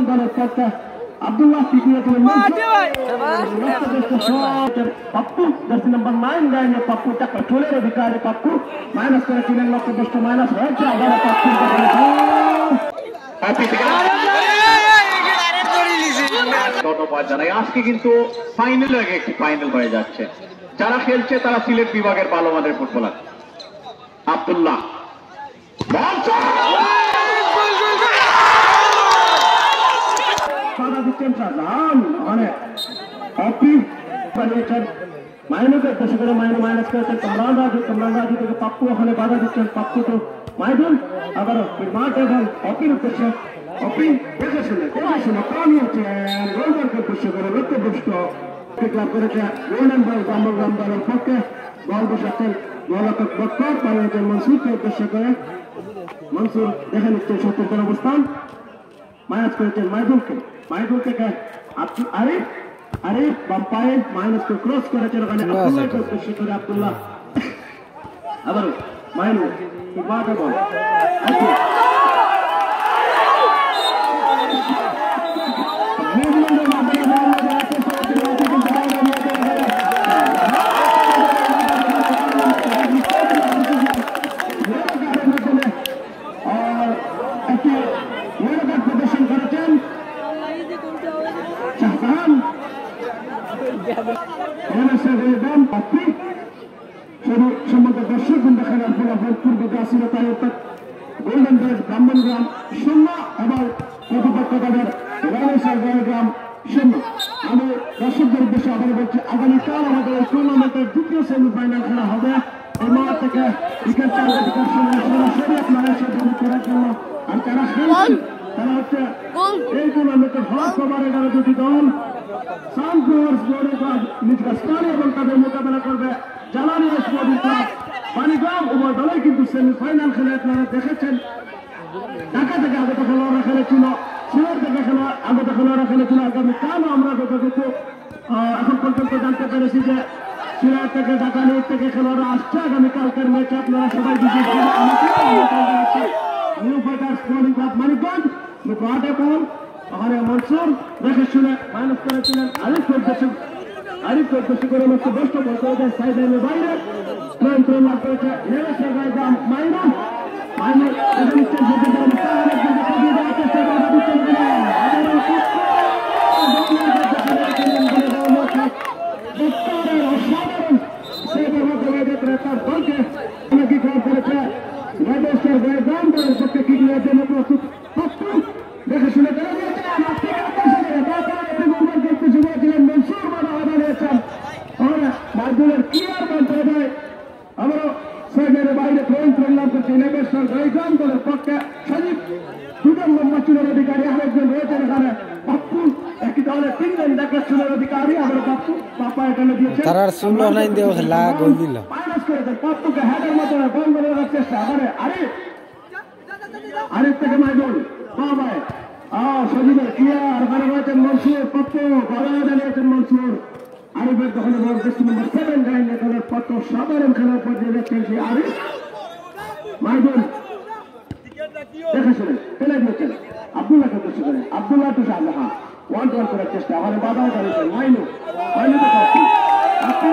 দলের পক্ষে Abdullah Pappu Jersey number 9 गाएंगे पप्पू तक चोले अधिकारी पप्पू माइनस করে ছিলেন লক্ষ্যভ্রষ্ট মাইনাস হয়েছে আবার ধন্যবাদ জানাই। আজকে কিন্তু ফাইনাল একটি ফাইনাল হয়ে যাচ্ছে। যারা খেলছে তারা সিলেট বিভাগের ভালো মানের ফুটবলার। আব্দুল্লাহ বাধা দিচ্ছেন শাহজাহান মানে মাইনুকে উদ্দেশ্য করে মাইনাস করেছেন কমরান রাজু থেকে পাপ্পু ওখানে বাধা দিচ্ছেন পাপ্পু তো মাইদুল আবার মাঠ এবং অপির উদ্দেশ্যে অপি দেখে শুনে কামিয়েছেন গোলমার্কের উদ্দেশ্য করে লক্ষ্যভ্রষ্ট ক্লাব করেছে ইউনিয়ন বল জাম্বুরাম দলের পক্ষে বল বসাচ্ছেন গোলরক্ষক বক্কর পাঠিয়েছেন মনসুরকে উদ্দেশ্য করে মনসুর দেখে নিচ্ছেন সত্যের অবস্থান মাইনাস করেছেন মাইদুল থেকে আরিফ বাম্পায়ে মাইনাস को क्रॉस করেছেন ওখানে আব্দুল্লাহকে উদ্দেশ্য করে আব্দুল্লাহ আবার মাইনু বাধা বল প্রদর্শন করেছেন শাহজাহান সম্মত দর্শক বৃন্দ খেলার ফলাফল পূর্বকে আসিল তাই অর্থাৎ গোল্ডেন ব্যাট ব্রাহ্মণগ্রাম 0 এবং প্রতিপক্ষ তাদের গ্রাম 0। আমি দর্শকদের উদ্দেশ্যে আবার বলছি আগামীকাল আমাদের এই টুর্নামেন্টের দ্বিতীয় সেমিফাইনাল খেলা হবে এই মাঠ থেকে বিকেল 4টার সময় সরাসরি আপনারা সেটা করার জন্য আর যারা খেলছেন তারা হচ্ছে এই টুর্নামেন্টের ফার্স্ট ওভারে যারা দুটি দল সানফ্লাওয়ার স্পোর্টিং ক্লাব মিজগাস্তানি এবং তাদের মোকাবেলা করবে জালানিয়া স্পোর্টিং ক্লাব পানিগ্রাম। উভয় দলেই কিন্তু সেমিফাইনাল খেলে আপনারা দেখেছেন ঢাকা থেকে আগত খেলোয়াড়রা খেলেছিল, সিলেট থেকে আগত খেলোয়াড়রা খেলেছিল। আগামীকালও আমরা যতটুকু এখন পর্যন্ত জানতে পেরেছি যে সিলেট থেকে ঢাকা থেকে খেলোয়াড়রা আসছে আগামীকালকের ম্যাচে আপনারা সবাই বিশেষ new fighter sporting club Manikganj মুখহাটে বল ওখানে মনসুর দেখে শুনে মাইনাস করেছিলেন আরিফকে উদ্দেশ্য করে মাত্র 10টা বল করে দেয় সাইড লাইনের বাইরে নিয়ন্ত্রণ লাভ করেছে নেমেছে গায়দাম মাইনুল দেখে নিচ্ছেন অসাধারণ সেই দলকে কি খবর করেছে রাজেশ্বর গায়দাম দলের পক্ষে কি নেওয়ার জন্য প্রস্তুত দেখে শুনে আবারও সাইডের বাইরে প্রলাপ করছে নেমেশ্বর গাইগ্রাম দলের পক্ষে সজীব দুজন লম্বা চুলের অধিকারী আরেকজন রয়েছেন এখানে পাপ্পু একটি দলের 3 জন দেখা চুলের অধিকারী আবার পাপ্পু পাপা এখানে দিয়েছেন মাইনাস করেছেন পাপ্পুকে হেডের মতো গোল করার চেষ্টা আবারে আরিফ থেকে মাইদুল বাবায় সজীবের ক্লিয়ার ওখানে রয়েছেন মনসুর পাপ্পু গলা জানিয়েছেন মনসুর আরিফের দখলে বল জেসি নম্বর 7 গাইলে দলের পক্ষ সাধারণ খেলার পর্যায়ে যাচ্ছেন সেই আরিফ মাইদুল দেখে শুনে ফেলে দিয়েছেন আব্দুল্লাহকে উদ্দেশ্য করে আব্দুল্লাহ টু শাহজাহান 1-1 করার চেষ্টা ওখানে বাধাও জানিয়েছেন মাইনু তো